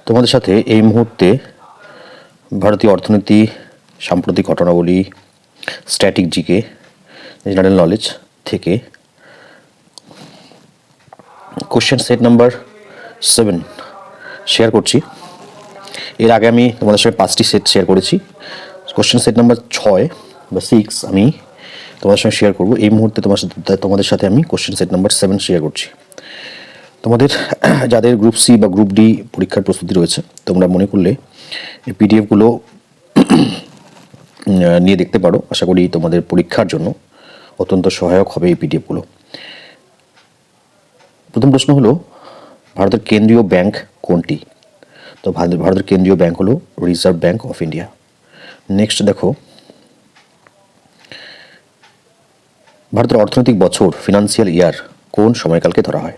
তোমাদের সাথে এই মুহূর্তে ভারতীয় অর্থনীতি, সাম্প্রতিক ঘটনাবলী, স্ট্যাটিক জিকে, জেনারেল নলেজ থেকে কোশ্চেন সেট নাম্বার 7 শেয়ার করছি। এর আগে আমি তোমাদের সাথে 5টি সেট শেয়ার করেছি। কোশ্চেন সেট নাম্বার 6 বা 6 আমি তোমাদের সঙ্গে শেয়ার করব। এই মুহূর্তে তোমাদের সাথে আমি কোশ্চেন সেট নাম্বার 7 শেয়ার করছি। তোমাদের যাদের গ্রুপ সি বা গ্রুপ ডি পরীক্ষার প্রস্তুতি রয়েছে, তোমরা মনে করলে এই পিডিএফগুলো নিয়ে দেখতে পারো। আশা করি তোমাদের পরীক্ষার জন্য অত্যন্ত সহায়ক হবে এই পিডিএফগুলো। প্রথম প্রশ্ন হলো, ভারতের কেন্দ্রীয় ব্যাংক কোনটি? তো ভারতের কেন্দ্রীয় ব্যাংক হলো reserve bank of India. Next দেখো, ভারতের অর্থনৈতিক বছর ফিনান্সিয়াল ইয়ার কোন সময়কালকে ধরা হয়?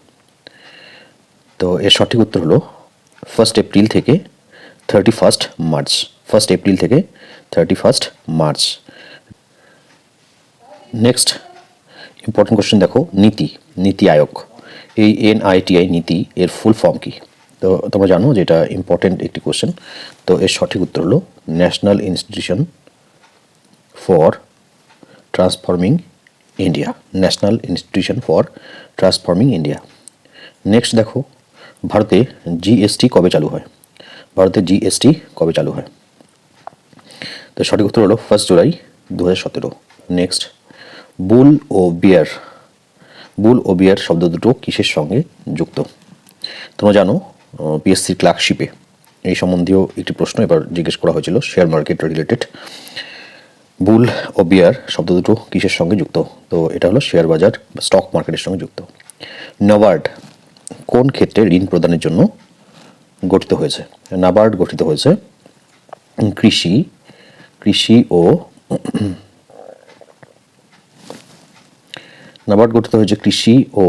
তো এর সঠিক উত্তর হলো 1 এপ্রিল থেকে 31 মার্চ। 1 এপ্রিল থেকে 31 মার্চ। নেক্সট ইম্পর্টেন্ট কোশ্চেন দেখো, নীতি আয়োগ, এই NITI নীতি এর ফুল ফর্ম কি? তো তোমরা জানো যে এটা ইম্পর্টেন্ট একটি কোশ্চেন। তো এর সঠিক উত্তর হলো national institution for transforming India. National institution for transforming India. Next দেখো, ভারতে GST কবে চালু হয়? ভারতে GST কবে চালু হয়? তো সঠিক উত্তর হলো 1 জুলাই 2017। নেক্সট, বুল ও বিয়ার শব্দ দুটো কিসের সঙ্গে যুক্ত? তোমরা জানো PSC ক্লার্কশিপে এই সম্বন্ধীয় একটি প্রশ্ন এবার জিজ্ঞেস করা হয়েছিল, শেয়ার মার্কেট রিলেটেড। বুল ও বিয়ার শব্দ দুটো কিসের সঙ্গে যুক্ত? তো এটা হলো শেয়ার বাজার বা স্টক মার্কেটের সঙ্গে যুক্ত। নাবার্ড কোন ক্ষেত্রে ঋণ প্রদানের জন্য গঠিত হয়েছে? নাবার্ড গঠিত হয়েছে কৃষি ও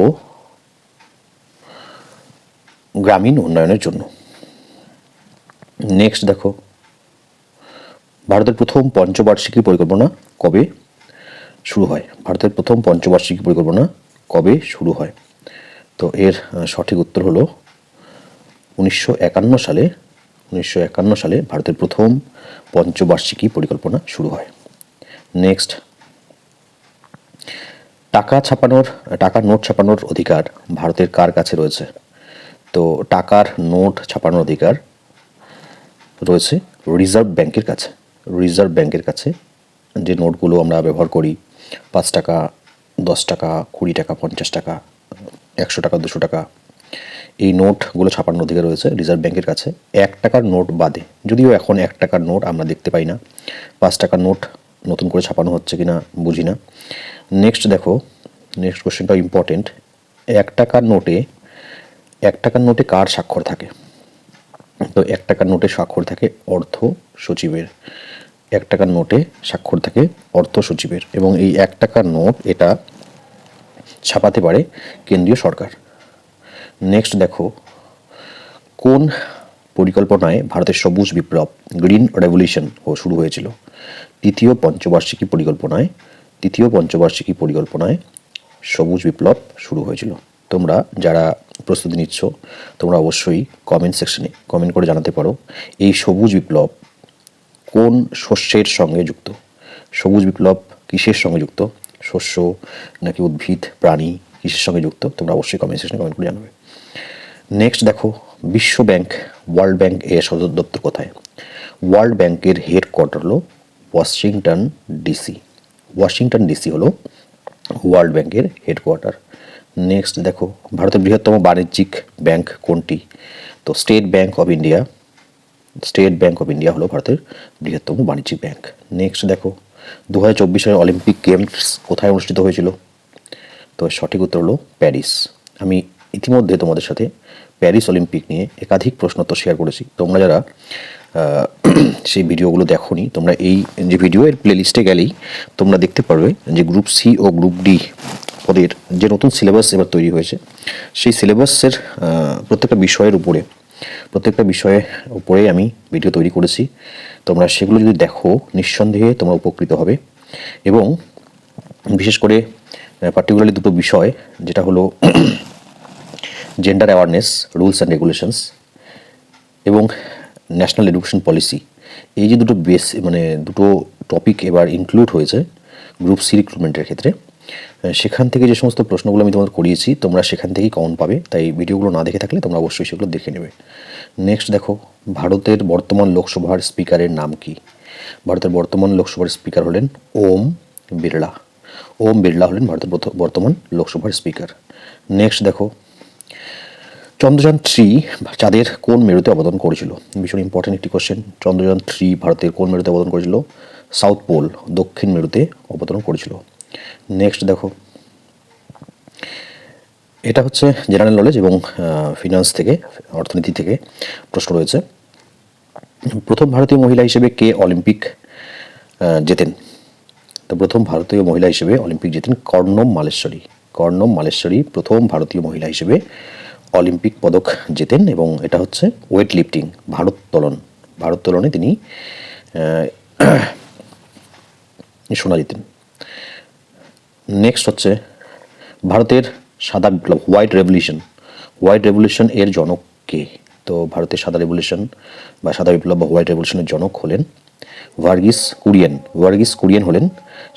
গ্রামীণ উন্নয়নের জন্য। নেক্সট দেখো, ভারতের প্রথম পঞ্চবার্ষিকী পরিকল্পনা কবে শুরু হয়? ভারতের প্রথম পঞ্চবার্ষিকী পরিকল্পনা কবে শুরু হয়? তো এর সঠিক উত্তর হলো 1951 সালে ভারতের প্রথম পঞ্চবার্ষিকী পরিকল্পনা শুরু হয়। নেক্সট, টাকার নোট ছাপানোর অধিকার ভারতের কার কাছে রয়েছে? তো টাকার নোট ছাপানোর অধিকার রয়েছে রিজার্ভ ব্যাংকের কাছে। রিজার্ভ ব্যাংকের কাছে যে নোটগুলো আমরা ব্যবহার করি, 5 টাকা, 10 টাকা, 20 টাকা, 50 টাকা, 100 টাকা, 200 টাকা, এই নোটগুলো ছাপানোর অধিকার রয়েছে রিজার্ভ ব্যাংকের কাছে। 1 টাকার নোট বাদে, যদিও এখন 1 টাকার নোট আমরা দেখতে পাই না, 5 টাকার নোট নতুন করে ছাপানো হচ্ছে কিনা বুঝি না। নেক্সট দেখো, নেক্সট কোশ্চেনটাও ইম্পর্টেন্ট। 1 টাকার নোটে কার স্বাক্ষর থাকে? তো 1 টাকার নোটে স্বাক্ষর থাকে অর্থ সচিবের। 1 টাকার নোটে স্বাক্ষর থাকে অর্থ সচিবের, এবং এই 1 টাকার নোট এটা ছাপাতে পারে কেন্দ্রীয় সরকার। নেক্সট দেখো, কোন পরিকল্পনায় ভারতের সবুজ বিপ্লব গ্রিন রেভলিউশন শুরু হয়েছিল? তৃতীয় পঞ্চবার্ষিকী পরিকল্পনায় সবুজ বিপ্লব শুরু হয়েছিল। তোমরা যারা প্রস্তুতি নিচ্ছ, তোমরা অবশ্যই কমেন্ট সেকশনে কমেন্ট করে জানাতে পারো এই সবুজ বিপ্লব কোন শস্যের সঙ্গে যুক্ত? সবুজ বিপ্লব কিসের সঙ্গে যুক্ত? শস্য নাকি উদ্ভিদ, প্রাণী, কিসের সঙ্গে যুক্ত? তোমরা অবশ্যই কমেন্ট সেকশনে কমেন্ট করে জানাবে। নেক্সট দেখো, ওয়ার্ল্ড ব্যাংক এর সদর দপ্তর কোথায়? ওয়ার্ল্ড ব্যাংকের হেডকোয়ার্টার হলো ওয়াশিংটন ডিসি হলো ওয়ার্ল্ড ব্যাংকের হেডকোয়ার্টার। নেক্সট দেখো, ভারতের বৃহত্তম বাণিজ্যিক ব্যাংক কোনটি? তো স্টেট ব্যাংক অফ ইন্ডিয়া হলো ভারতের বৃহত্তম বাণিজ্যিক ব্যাংক। নেক্সট দেখো, 2024 সালের অলিম্পিক গেমস কোথায় অনুষ্ঠিত হয়েছিল? তো সঠিক উত্তর হলো প্যারিস। আমি ইতিমধ্যে তোমাদের সাথে প্যারিস অলিম্পিক নিয়ে একাধিক প্রশ্নোত্তর শেয়ার করেছি। তোমরা যারা সেই ভিডিওগুলো দেখোনি, তোমরা এই যে ভিডিওর প্লেলিস্টে গেলেই তোমরা দেখতে পারবে যে গ্রুপ সি ও গ্রুপ ডি পদের যে নতুন সিলেবাস এবার তৈরি হয়েছে, সেই সিলেবাসের প্রত্যেকটা বিষয়ের উপরে আমি ভিডিও তৈরি করেছি। তোমরা সেগুলো যদি দেখো, নিঃসন্দেহে তোমরা উপকৃত হবে। এবং বিশেষ করে পার্টিকুলারলি দুটো বিষয়, যেটা হলো gender awareness, rules and regulations, এবং ন্যাশনাল এডুকেশন পলিসি, এই যে দুটো দুটো টপিক এবার ইনক্লুড হয়েছে গ্রুপ সি রিক্রুটমেন্টের ক্ষেত্রে, সেখান থেকে যে সমস্ত প্রশ্নগুলো আমি তোমাদের করিয়েছি তোমরা সেখান থেকেই কমন পাবে, তাই ভিডিওগুলো না দেখে থাকলে তোমরা অবশ্যই সেগুলো দেখে নেবে। নেক্সট দেখো, ভারতের বর্তমান লোকসভার স্পিকারের নাম কি? ভারতের বর্তমান লোকসভার স্পিকার হলেন ওম বিড়লা। ওম বিড়লা হলেন ভারতের বর্তমান লোকসভার স্পিকার। নেক্সট দেখো, চন্দ্রযান-3 চাঁদের কোন মেরুতে অবতরণ করেছিল? ভীষণ ইম্পর্টেন্ট একটি কোশ্চেন। চন্দ্রযান-3 ভারতের কোন মেরুতে অবতরণ করেছিল? সাউথ পোল, দক্ষিণ মেরুতে অবতরণ করেছিল। নেক্সট দেখো, এটা হচ্ছে জেনারেল নলেজ এবং ফিনান্স থেকে, অর্থনীতি থেকে প্রশ্ন রয়েছে। প্রথম ভারতীয় মহিলা হিসেবে কে অলিম্পিক জেতেন? তো প্রথম ভারতীয় মহিলা হিসেবে অলিম্পিক জেতেন কর্ণম মালেশ্বরী। কর্ণম মালেশ্বরী প্রথম ভারতীয় মহিলা হিসেবে অলিম্পিক পদক জেতেন, এবং এটা হচ্ছে ওয়েট লিফটিং, ভারোত্তোলনে তিনি সোনা জিতেন। নেক্সট হচ্ছে ভারতের সাদা বিপ্লব, হোয়াইট রেভলিউশন এর জনক কে? তো ভারতের সাদা রেভলিউশন বা সাদা বিপ্লব বা হোয়াইট রেভলিউশনের জনক হলেন ভার্গিস কুরিয়েন হলেন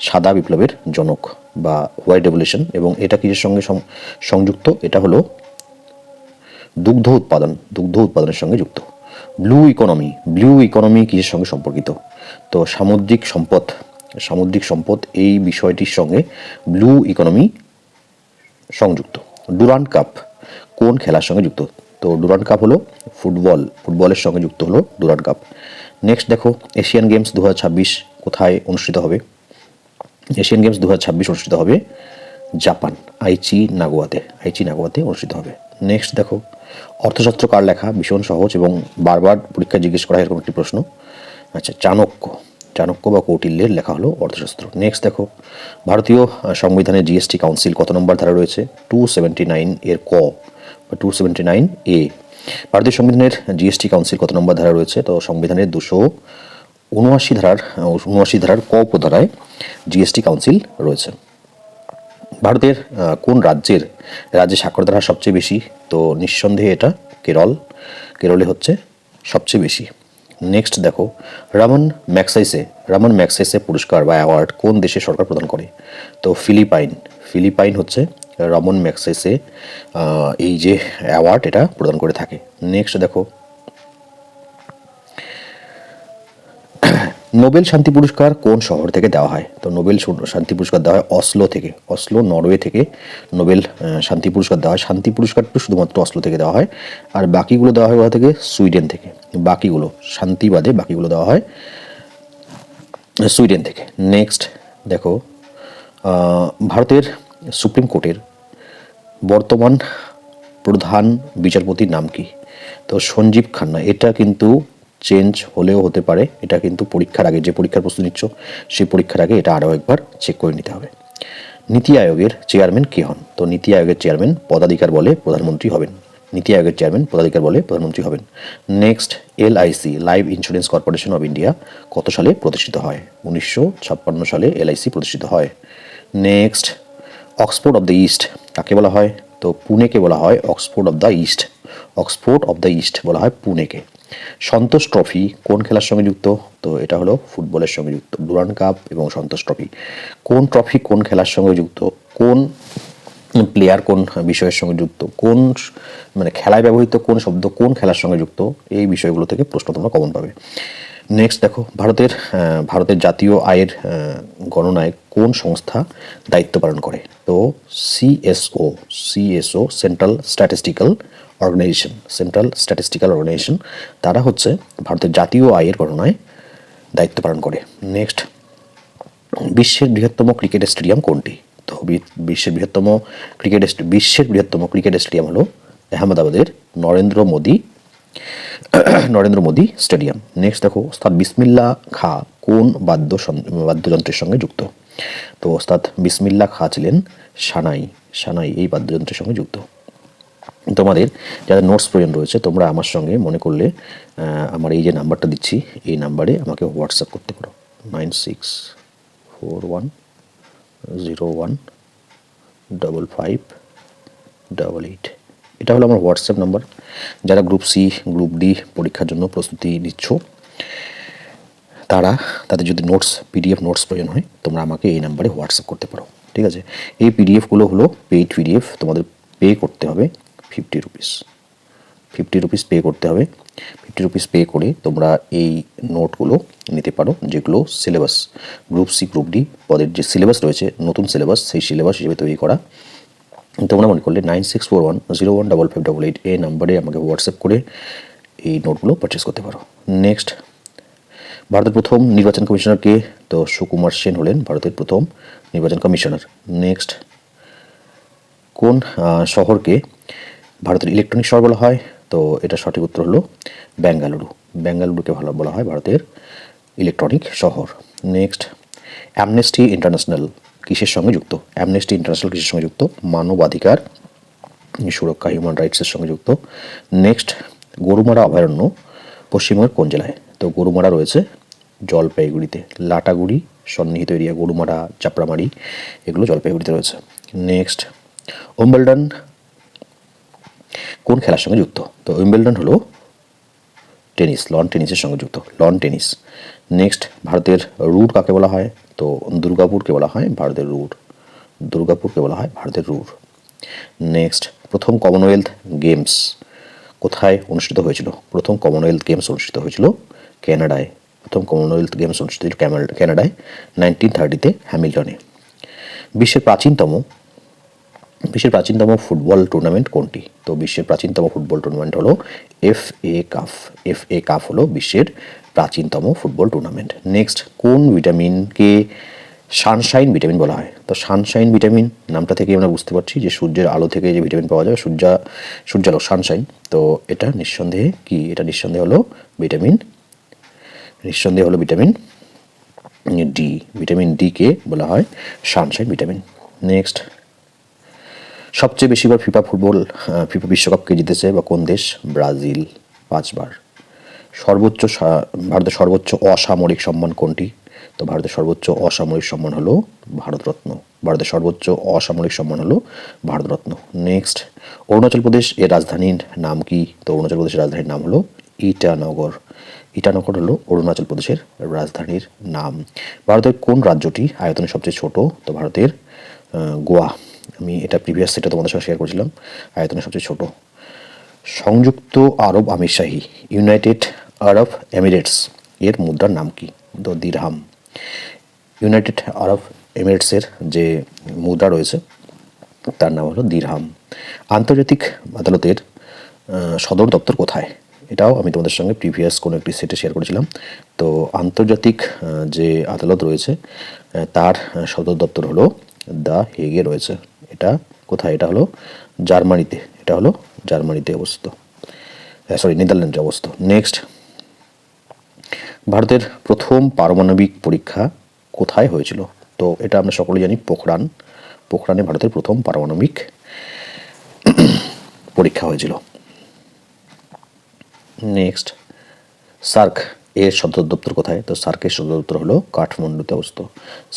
সাদা বিপ্লবের জনক বা হোয়াইট রেভলিউশন, এবং এটা কিসের সঙ্গে সংযুক্ত? এটা হলো দুগ্ধ উৎপাদনের সঙ্গে যুক্ত। ব্লু ইকোনমি কিসের সঙ্গে সম্পর্কিত? তো সামুদ্রিক সম্পদ এই বিষয়টির সঙ্গে ব্লু ইকোনমি সংযুক্ত। ডুরান্ড কাপ কোন খেলার সঙ্গে যুক্ত? তো ডুরান্ড কাপ হলো ফুটবলের সঙ্গে যুক্ত হলো ডুরান্ড কাপ। নেক্সট দেখো, এশিয়ান গেমস 2026 কোথায় অনুষ্ঠিত হবে? এশিয়ান গেমস 2026 অনুষ্ঠিত হবে জাপান, আইচি নাগোয়াতে অনুষ্ঠিত হবে। নেক্সট দেখো, অর্থশাস্ত্র কার লেখা? ভীষণ সহজ এবং বারবার পরীক্ষায় জিজ্ঞেস করা এরকম একটি প্রশ্ন। আচ্ছা, চাণক্য বা কৌটিল্যের লেখা হলো অর্থশাস্ত্র। নেক্সট দেখো, ভারতীয় সংবিধানের জিএসটি কাউন্সিল কত নম্বর ধারা রয়েছে? 279 এর ক বা 279 এ। ভারতীয় সংবিধানের জিএসটি কাউন্সিল কত নম্বর ধারা রয়েছে? তো সংবিধানের 279 ধারার ক উপধারায় জিএসটি কাউন্সিল রয়েছে। ভারতের কোন রাজ্যে সাক্ষরতার হার সবচেয়ে বেশি? তো নিঃসন্দেহে এটা কেরলে হচ্ছে সবচেয়ে বেশি। নেক্সট দেখো, রামন ম্যাগসেসে পুরস্কার বা অ্যাওয়ার্ড কোন দেশের সরকার প্রদান করে? তো ফিলিপাইন হচ্ছে রামন ম্যাগসেসে এই যে অ্যাওয়ার্ড এটা প্রদান করে থাকে। নেক্সট দেখো, নোবেল শান্তি পুরস্কার কোন শহর থেকে দেওয়া হয়? তো নোবেল শান্তি পুরস্কার দেওয়া হয় অসলো নরওয়ে থেকে নোবেল শান্তি পুরস্কার দেওয়া হয়। শান্তি পুরস্কারটা শুধুমাত্র অসলো থেকে দেওয়া হয়, আর বাকিগুলো দেওয়া হয় কোথা থেকে? সুইডেন থেকে। বাকিগুলো দেওয়া হয় সুইডেন থেকে। নেক্সট দেখো, ভারতের সুপ্রিম কোর্টের বর্তমান প্রধান বিচারপতির নাম কি? তো সঞ্জীব খান্না। এটা কিন্তু চেঞ্জ হলেও হতে পারে, এটা কিন্তু পরীক্ষার আগে, যে পরীক্ষার প্রস্তুতি নিচ্ছ সেই পরীক্ষার আগে এটা আরও একবার চেক করে নিতে হবে। নীতি আয়োগের চেয়ারম্যান কে হন? তো নীতি আয়োগের চেয়ারম্যান পদাধিকার বলে প্রধানমন্ত্রী হবেন। Next, LIC life insurance corporation of India কত সালে প্রতিষ্ঠিত হয়? 1956 সালে এলআইসি প্রতিষ্ঠিত হয়। Next, Oxford of the east কাকে বলা হয়? তো পুনেকে বলা হয় অক্সফোর্ড অফ দ্য ইস্ট বলা হয় পুনেকে। সন্তোষ ট্রফি কোন খেলার সঙ্গে যুক্ত? তো এটা হলো ফুটবলের সঙ্গে যুক্ত। ডুরান্ড কাপ এবং সন্তোষ ট্রফি কোন খেলার সঙ্গে যুক্ত? কোন প্লেয়ার কোন বিষয়ের সঙ্গে যুক্ত? খেলায় ব্যবহৃত কোন শব্দ কোন খেলার সঙ্গে যুক্ত? এই বিষয়গুলো থেকে প্রশ্ন তোমরা কমন পাবে। নেক্সট দেখো, ভারতের জাতীয় আয়ের গণনায় কোন সংস্থা দায়িত্ব পালন করে? তো সিএসও সেন্ট্রাল স্ট্যাটিস্টিক্যাল অর্গানাইজেশন তারা হচ্ছে ভারতের জাতীয় আয়ের গণনায় দায়িত্ব পালন করে। নেক্সট, বিশ্বের বৃহত্তম ক্রিকেট স্টেডিয়াম কোনটি? তো বিশ্বের বৃহত্তম ক্রিকেট স্টেডিয়াম হলো আহমেদাবাদের নরেন্দ্র মোদী স্টেডিয়াম। নেক্সট দেখো, ওস্তাদ বিসমিল্লাহ খাঁ কোন বাদ্যযন্ত্রের সঙ্গে যুক্ত? তো ওস্তাদ বিসমিল্লাহ খাঁ ছিলেন সানাই এই বাদ্যযন্ত্রের সঙ্গে যুক্ত। তোমাদের যাদের নোটস প্রয়োজন রয়েছে তোমরা আমার সঙ্গে মনে করলে আমার এই যে নাম্বারটা দিচ্ছি এই নাম্বারে আমাকে হোয়াটসঅ্যাপ করতে পারো, 9641015588। এটা হলো আমার হোয়াটসঅ্যাপ নাম্বার। যারা গ্রুপ সি গ্রুপ ডি পরীক্ষার জন্য প্রস্তুতি নিচ্ছ তাদের যদি পিডিএফ নোটস প্রয়োজন হয় তোমরা আমাকে এই নাম্বারে হোয়াটসঅ্যাপ করতে পারো, ঠিক আছে। এই পিডিএফগুলো হলো পেইড পিডিএফ, তোমাদের পে করতে হবে 50 রুপিস পে করতে হবে। 50 রুপিস পে করে তোমরা এই নোটগুলো নিতে পারো, যেগুলো syllabus group C group D পদের যে সিলেবাস রয়েছে, নতুন সিলেবাস, সেই সিলেবাস হিসেবে তৈরি করা। তোমরা মনে করলে 9641015588 এই নাম্বারে আমাকে হোয়াটসঅ্যাপ করে এই নোটগুলো পারচেস করতে পারো। নেক্সট, ভারতের প্রথম নির্বাচন কমিশনার কে? তো সুকুমার সেন হলেন ভারতের প্রথম নির্বাচন কমিশনার। নেক্সট, কোন শহরকে ভারতের ইলেকট্রনিক শহর বলা হয়? তো এটা সঠিক উত্তর হলো বেঙ্গালুরু। বেঙ্গালুরুকে বলা হয় ভারতের ইলেকট্রনিক শহর। নেক্সট, অ্যামনেস্টি ইন্টারন্যাশনাল কিসের সঙ্গে যুক্ত? অ্যামনেস্টি ইন্টারন্যাশনাল কিসের সঙ্গে যুক্ত? মানবাধিকার সুরক্ষা, হিউম্যান রাইটসের সঙ্গে যুক্ত। নেক্সট, গরুমারা অভয়ারণ্য পশ্চিমবঙ্গের কোন জেলায়? তো গরুমারা রয়েছে জলপাইগুড়িতে। লাটাগুড়ি সন্নিহিত এরিয়া গরুমারা, চাপড়ামারি এগুলো জলপাইগুড়িতে রয়েছে। নেক্সট, উইম্বলডন কোন খেলার সঙ্গে যুক্ত? তো উইম্বলডন হলো টেনিস, লন টেনিসের সঙ্গে যুক্ত, লন টেনিস। নেক্সট, ভারতের রুর কাকে বলা হয়? তো দুর্গাপুরকে বলা হয় ভারতের রুর। দুর্গাপুরকে বলা হয় ভারতের রুর। নেক্সট, প্রথম কমনওয়েলথ গেমস কোথায় অনুষ্ঠিত হয়েছিল? প্রথম কমনওয়েলথ গেমস অনুষ্ঠিত হয়েছিল ক্যানাডায়। প্রথম কমনওয়েলথ গেমস অনুষ্ঠিত হয়েছিল ক্যানাডায় 1930-তে হ্যামিল্টনে। বিশ্বের প্রাচীনতম ফুটবল টুর্নামেন্ট কোনটি? তো বিশ্বের প্রাচীনতম ফুটবল টুর্নামেন্ট হলো FA কাপ। FA কাপ হলো বিশ্বের প্রাচীনতম ফুটবল টুর্নামেন্ট। নেক্সট, কোন ভিটামিনকে সানশাইন ভিটামিন বলা হয়? তো সানশাইন ভিটামিন নামটা থেকে আমরা বুঝতে পারছি যে সূর্যের আলো থেকে যে ভিটামিন পাওয়া যায়, সূর্যালোক, সানশাইন। তো এটা নিঃসন্দেহে কি? এটা নিঃসন্দেহে হলো ভিটামিন ডি। ভিটামিন ডি কে বলা হয় সানশাইন ভিটামিন। নেক্সট, সবচেয়ে বেশিবার ফিফা বিশ্বকাপকে জিতেছে বা কোন দেশ? ব্রাজিল 5 বার। ভারতের সর্বোচ্চ অসামরিক সম্মান কোনটি? তো ভারতের সর্বোচ্চ অসামরিক সম্মান হলো ভারতরত্ন। ভারতের সর্বোচ্চ অসামরিক সম্মান হলো ভারতরত্ন। নেক্সট, অরুণাচল প্রদেশ এর রাজধানীর নাম কি? তো অরুণাচল প্রদেশের রাজধানীর নাম হলো ইটানগর। ইটানগর হলো অরুণাচল প্রদেশের রাজধানীর নাম। ভারতের কোন রাজ্যটি আয়তনে সবচেয়ে ছোট? তো ভারতের গোয়া। আমি এটা প্রিভিয়াস সেটা তোমাদের সঙ্গে শেয়ার করেছিলাম, আয়তনে সবচেয়ে ছোট। সংযুক্ত আরব আমিরশাহী, ইউনাইটেড আরব এমিরেটস এর মুদ্রার নাম কি? তো দিরহাম। ইউনাইটেড আরব এমিরেটসের যে মুদ্রা রয়েছে তার নাম হলো দিরহাম। আন্তর্জাতিক আদালতের সদর দপ্তর কোথায়? এটাও আমি তোমাদের সঙ্গে প্রিভিয়াস কোনো একটি সেটে শেয়ার করেছিলাম। তো আন্তর্জাতিক যে আদালত রয়েছে তার সদর দপ্তর হলো দ্য হেগে রয়েছে। এটা কোথায়? এটা হলো জার্মানিতে। এটা হলো জার্মানিতে অবস্থিত, নেদারল্যান্ডে অবস্থিত। নেক্সট, ভারতের প্রথম পারমাণবিক পরীক্ষা কোথায় হয়েছিল? তো এটা আমরা সকলেই জানি পোখরানে ভারতের প্রথম পারমাণবিক পরীক্ষা হয়েছিল। নেক্সট, সার্ক এর সদর দপ্তর কোথায়? তো সার্কের সদর দপ্তর হলো কাঠমান্ডুতে অবস্থিত।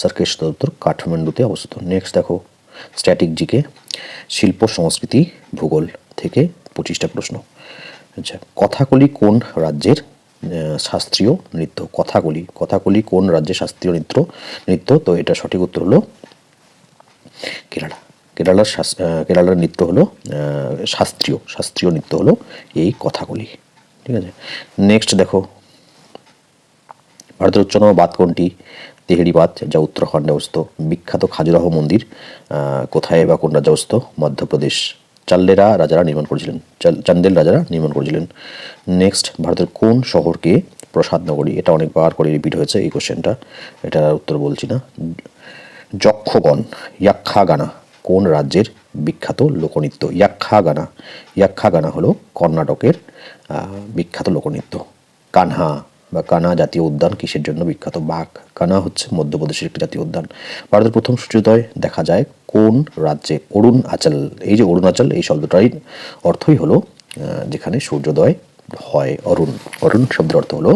সার্কের সদর দপ্তর কাঠমান্ডুতে অবস্থিত। নেক্সট দেখো, স্ট্যাটিক জিকে, শিল্প সংস্কৃতি ভূগোল থেকে 25টা প্রশ্ন। আচ্ছা, কথাকলি কোন রাজ্যের শাস্ত্রীয় নৃত্য? কথাকলি কোন রাজ্যের শাস্ত্রীয় নৃত্য? তো এটা সঠিক উত্তর হলো কেরালা। কেরালার নৃত্য হলো শাস্ত্রীয় নৃত্য হলো এই কথাকলি, ঠিক আছে। নেক্সট দেখো, ভারতের উচ্চতম বাঁধ কোনটি? তেহরি বাঁধ, যা উত্তরাখণ্ডে অবস্থিত। বিখ্যাত খাজুরাহ মন্দির কোথায় বা কোন রাজ্যে অবস্থিত? মধ্যপ্রদেশ। চান্দেল রাজারা নির্মাণ করেছিলেন। নেক্সট, ভারতের কোন শহরকে প্রসাদ নগরী? এটা অনেকবার করে রিপিট হয়েছে এই কোশ্চেনটা, এটার উত্তর বলছি না। ইয়াক্ষাগানা কোন রাজ্যের বিখ্যাত লোকনৃত্য? ইয়াক্ষাগানা হলো কর্ণাটকের বিখ্যাত লোকনৃত্য। কানহা জাতীয় উদ্যান কিসের জন্য বিখ্যাত? বাঘ। কানহা হচ্ছে মধ্যপ্রদেশের একটি জাতীয় উদ্যান। ভারতের প্রথম সূর্যোদয় দেখা যায় কোন রাজ্যে? অরুণাচল। এই যে অরুণাচল, এই শব্দটাই অর্থই হলো যেখানে সূর্যোদয় হয়। অরুণ শব্দের অর্থ হলো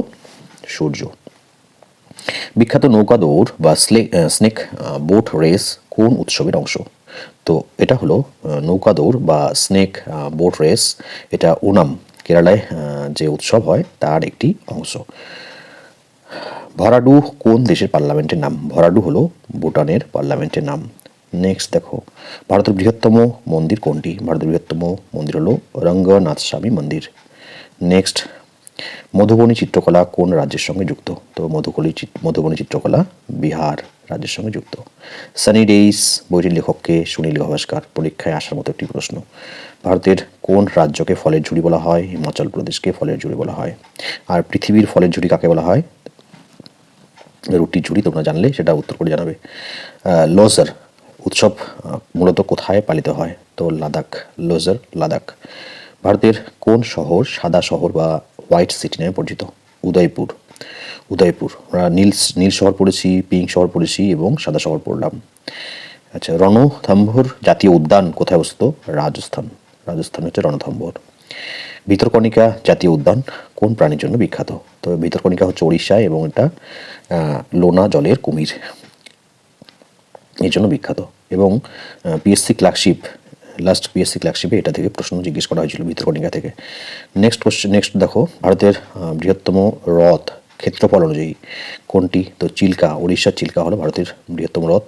সূর্য। বিখ্যাত নৌকা দৌড় বা স্নেক বোট রেস কোন উৎসবের অংশ? তো তো এটা হলো নৌকা দৌড় বা স্নেক বোট রেস। এটা ওনাম কেরালায় যে উৎসব হয় তার একটি অংশ। ভরাডু কোন দেশের পার্লামেন্টের নাম? ভরাডু হলো ভুটানের পার্লামেন্টের নাম। নেক্সট দেখো, ভারতের বৃহত্তম মন্দির কোনটি? ভারতের বৃহত্তম মন্দির হলো রঙ্গনাথ স্বামী মন্দির। নেক্সট, মধুবনী চিত্রকলা কোন রাজ্যের সঙ্গে যুক্ত? তো মধুবনী চিত্রকলা বিহার রাজ্যের সঙ্গে যুক্ত। সানি ডেইস বইটির লেখককে সুনীল গাভাস্কার। পরীক্ষায় আসার মতো একটি প্রশ্ন। ভারতের কোন রাজ্যকে ফলের ঝুড়ি বলা হয়? হিমাচল প্রদেশকে ফলের ঝুড়ি বলা হয়। আর পৃথিবীর ফলের ঝুড়ি কাকে বলা হয়? রুটির ঝুড়ি তোমরা জানলে সেটা উত্তর করে জানাবে। লোজার উৎসব মূলত কোথায় পালিত হয়? তো লাদাখ, লোজার লাদাখ। ভারতের কোন শহর সাদা শহর বা হোয়াইট সিটি নামে পরিচিত? উদয়পুর। উদয়পুর। আমরা নীল শহর পড়েছি, পিঙ্ক শহর পড়েছি এবং সাদা শহর পড়লাম। আচ্ছা, রণথম্ভোর জাতীয় উদ্যান কোথায় অবস্থিত? রাজস্থান। রাজস্থান হচ্ছে রণথম্ভোর। ভিতরকণিকা জাতীয় উদ্যান কোন প্রাণীর জন্য বিখ্যাত? তো ভিতরকণিকা হচ্ছে ওড়িশায় এবং এটা লোনা জলের কুমির এর জন্য বিখ্যাত। এবং পিএসসি ক্লার্কশিপ পিএসসি ক্লার্কশিপে এটা থেকে প্রশ্ন জিজ্ঞেস করা হয়েছিল ভিতরকণিকা থেকে। নেক্সট দেখো, ভারতের বৃহত্তম হ্রদ ক্ষেত্রফল অনুযায়ী কোনটি? তো চিল্কা, উড়িষ্যার চিল্কা হলো ভারতের বৃহত্তম হ্রদ।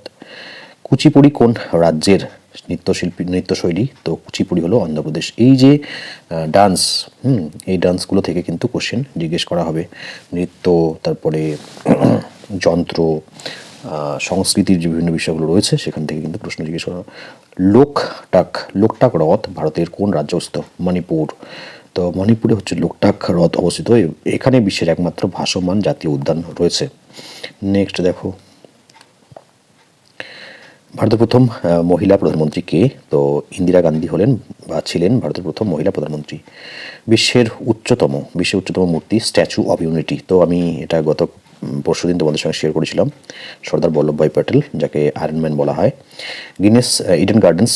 কুচিপুড়ি কোন রাজ্যের নৃত্যশৈলী? তো কুচিপুড়ি হলো অন্ধ্রপ্রদেশ। এই যে ডান্স, এই ডান্সগুলো থেকে কিন্তু কোশ্চেন জিজ্ঞেস করা হবে। নৃত্য, তারপরে যন্ত্র, সংস্কৃতির যে বিভিন্ন বিষয়গুলো রয়েছে সেখান থেকে কিন্তু প্রশ্ন জিজ্ঞেস করা। লোকটাক হ্রদ ভারতের কোন রাজ্যে অবস্থিত? মণিপুর। তো মণিপুরে হচ্ছে লোকটাক হ্রদ অবস্থিত। এখানে বিশ্বের একমাত্র ভাসমান জাতীয় উদ্যান রয়েছে। নেক্সট দেখো, ভারতের প্রথম মহিলা প্রধানমন্ত্রী কে? তো ইন্দিরা গান্ধী হলেন বা ছিলেন ভারতের প্রথম মহিলা প্রধানমন্ত্রী। বিশ্বের উচ্চতম মূর্তি স্ট্যাচু অফ ইউনিটি। তো আমি এটা গত পরশুদিন তোমাদের সঙ্গে শেয়ার করেছিলাম, সর্দার বল্লভভাই প্যাটেল, যাকে আয়রন ম্যান বলা হয়। গিনেস ইডেন গার্ডেন্স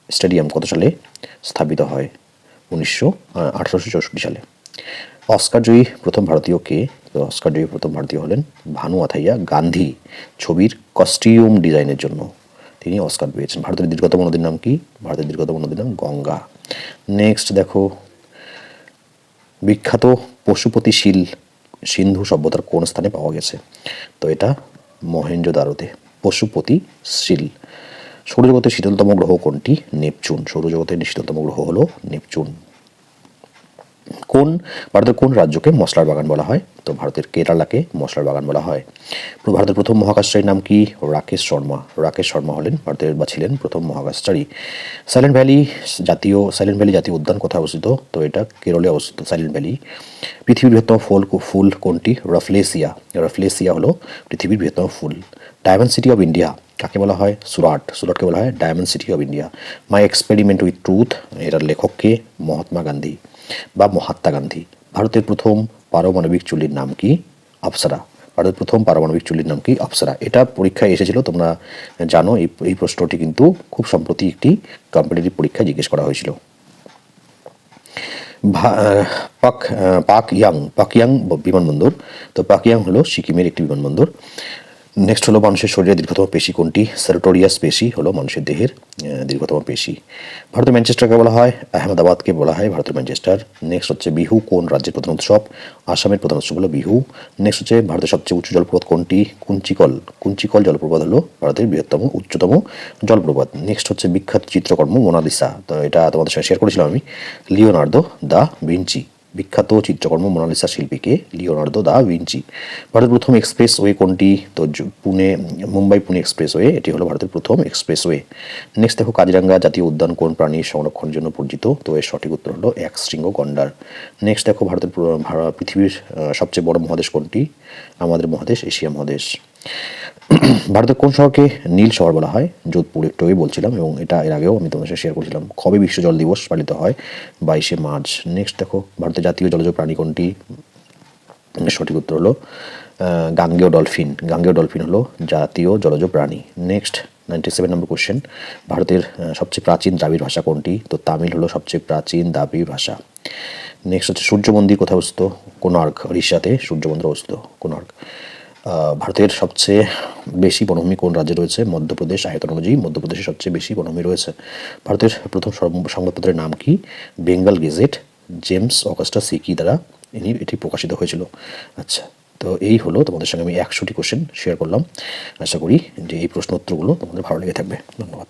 স্টেডিয়াম কত সালে স্থাপিত হয়? 1864 সালে। অস্কার জয়ী প্রথম ভারতীয় কে? তো অস্কার জয়ী প্রথম ভারতীয় হলেন ভানু আথাইয়া। গান্ধী ছবির কস্টিউম ডিজাইনের জন্য তিনি অস্কার পেয়েছেন। ভারতের দীর্ঘতম নদীর নাম কি? ভারতের দীর্ঘতম নদীর নাম গঙ্গা। নেক্সট দেখো, বিখ্যাত পশুপতিশীল সিন্ধু সভ্যতার কোন স্থানে পাওয়া গেছে? তো এটা মহেঞ্জোদারোতে। পশুপতিশীল। সৌরজগতের শীতলতম গ্রহ কোনটি? নেপচুন। সৌরজগতের শীতলতম গ্রহ হলো নেপচুন। ভারতের কোন রাজ্যকে মশলার বাগান বলা হয়? তো ভারতের কেরালাকে মশলার বাগান বলা হয়। ভারতের প্রথম মহাকাশচারীর নাম কি? রাকেশ শর্মা। রাকেশ শর্মা হলেন ছিলেন প্রথম মহাকাশচারী। সাইলেন্ট ভ্যালি জাতীয় উদ্যান কোথায় অবস্থিত? তো এটা কেরলে অবস্থিত সাইলেন্ট ভ্যালি। পৃথিবীর বৃহত্তম ফুল কোনটি? রাফলেসিয়া। রাফলেসিয়া হলো পৃথিবীর বৃহত্তম ফুল। ডায়মন্ড সিটি অফ ইন্ডিয়া কাকে বলা হয়? সুরাটকে বলা হয় diamond city of India. My experiment with truth, এটার লেখককে মহাত্মা গান্ধী। ভারতের প্রথম পারমাণবিক চুল্লির নাম কি? অপ্সরা। ভারতের প্রথম পারমাণবিক চুল্লির নাম কি? অপ্সরা। এটা পরীক্ষায় এসেছিল, তোমরা জানো। এই প্রশ্নটি কিন্তু খুব সম্প্রতি একটি কম্পিটিটিভ পরীক্ষায় জিজ্ঞেস করা হয়েছিল। পাকইয়াং বিমানবন্দর। তো পাকইয়াং হলো সিকিমের একটি বিমানবন্দর। নেক্সট হলো, মানুষের শরীরে দীর্ঘতম পেশি কোনটি? সেরোটোরিয়াস পেশি হলো মানুষের দেহের দীর্ঘতম পেশি। ভারতের ম্যানচেস্টারকে বলা হয়, আহমেদাবাদকে বলা হয় ভারতের ম্যানচেস্টার। নেক্সট হচ্ছে, বিহু কোন রাজ্যের প্রধান উৎসব? আসামের প্রধান উৎসব হলো বিহু। নেক্সট হচ্ছে, ভারতের সবচেয়ে উঁচু জলপ্রপাত কোনটি? কুঞ্চিকল জলপ্রপাত হলো ভারতের উচ্চতম জলপ্রপাত। নেক্সট হচ্ছে, বিখ্যাত চিত্রকর্ম মোনালিসা। তো এটা তোমাদের সঙ্গে শেয়ার করেছিলাম আমি। Leonardo da Vinci. বিখ্যাত চিত্রকর্ম মোনালিসা শিল্পীকে? Leonardo da Vinci. ভারতের প্রথম এক্সপ্রেসওয়ে কোনটি? তো মুম্বাই পুনে এক্সপ্রেসওয়ে, এটি হলো ভারতের প্রথম এক্সপ্রেসওয়ে। নেক্সট দেখো, কাজিরাঙ্গা জাতীয় উদ্যান কোন প্রাণীর সংরক্ষণের জন্য পরিচিত? তো এর সঠিক উত্তর হলো একশৃঙ্গ গন্ডার। নেক্সট দেখো, পৃথিবীর সবচেয়ে বড় মহাদেশ কোনটি? আমাদের মহাদেশ এশিয়া মহাদেশ। ভারতের কোন শহরকে নীল শহর বলা হয়? যোধপুর, একটু আগেই বলছিলাম এবং এটা এর আগেও আমি তোমাদের সাথে শেয়ার করেছিলাম। কবে বিশ্ব জল দিবস পালিত হয়? 22শে মার্চ। নেক্সট দেখো, ভারতের জাতীয় জলজ প্রাণী কোনটি? সঠিক উত্তর হলো গাঙ্গেয় ডলফিন। গাঙ্গেয় ডলফিন হলো জাতীয় জলজ প্রাণী। নেক্সট 97 নম্বর কোশ্চেন, ভারতের সবচেয়ে প্রাচীন দ্রাবিড় ভাষা কোনটি? তো তামিল হলো সবচেয়ে প্রাচীন দ্রাবিড় ভাষা। নেক্সট হচ্ছে, সূর্য মন্দির কোথায় অবস্থিত? কোণার্ক, উড়িষ্যাতে সূর্য মন্দির অবস্থিত কোণার্ক। ভারতের সবচেয়ে বেশি বনভূমি কোন রাজ্যে রয়েছে? মধ্যপ্রদেশ। আয়তন অনুযায়ী মধ্যপ্রদেশে সবচেয়ে বেশি বনভূমি রয়েছে। ভারতের প্রথম সংবাদপত্রের নাম কি? বেঙ্গল গেজেট। জেমস অগাস্টাস সিকি দ্বারা এটি প্রকাশিত হয়েছিল। আচ্ছা, তো এই হলো তোমাদের সঙ্গে আমি 100টি কোশ্চেন শেয়ার করলাম। আশা করি যে এই প্রশ্ন উত্তরগুলো তোমাদের ভালো লেগে থাকবে। ধন্যবাদ।